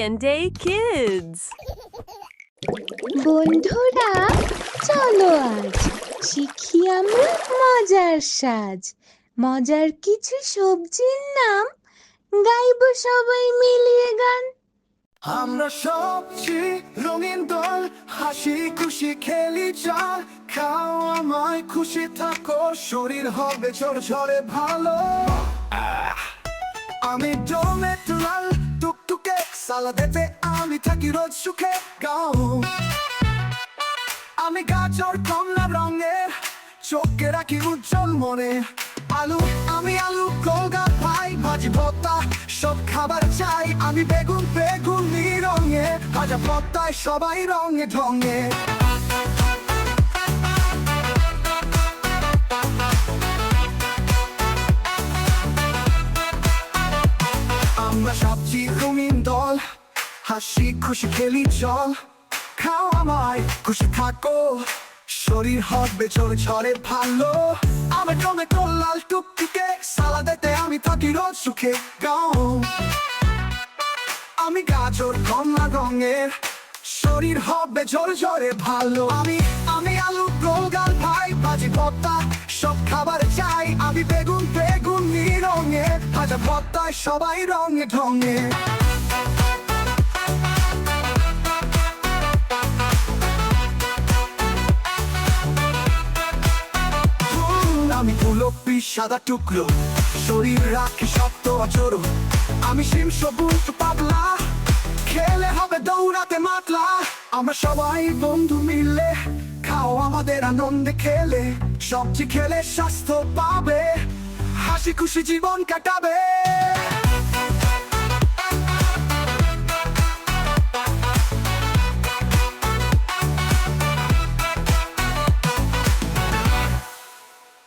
Day Kids! বন্ধুরা চলো আজ শিখি আমরা মজার সাজ মজার কিছু সবজির নাম গাইবো সবাই মিলিয়ে গান। আমরা সবজি রঙিন দল হাসি খুশি খেলি চল খাও আমায় খুশি থাকো শরীর হবে ঝরঝরে ভালো আমি টমেটো লাল টুকটুকে সালাদেতে আমি থাকি রোজ সুখে গাও আমি গাজর কমলা রঙের চোখে রাখি উজ্জ্বল মনে আমি আলু কলগা পাই ভাজি ভর্তা সব খাবার চাই আমি বেগুনি রঙে ভাজা ভর্তায় সবাই রঙে ঢঙে আমরা সবজি রঙিন দল হাসি খুশি খেলি চল খাও আমায় খুশি থাকো শরীর হবে ঝরঝরে ভালো আমার টমেটো লাল টুকটুকে সালাদেতে আমি থাকি রোজ সুখে গাও আমি গাজর কমলা রঙের শরীর হবে ঝরঝরে ভালো আমি আলু গোলগাল ভাই ভাজি ভর্তা সব খাবার চাই আমি বেগুনি রঙে ভাজা ভর্তায় সবাই রঙে ঢঙে আমি ফুলকপি সাদা টুকরো শরীর রাখি শক্ত অচর আমি শিম সবুজ পাতলা খেলে হবে দৌড়াতে মাতলা আমরা সবাই বন্ধু মিলে খাও আমাদের আনন্দে খেলে সবজি খেলে স্বাস্থ্য পাবে হাসি খুশি জীবন কাটাবে।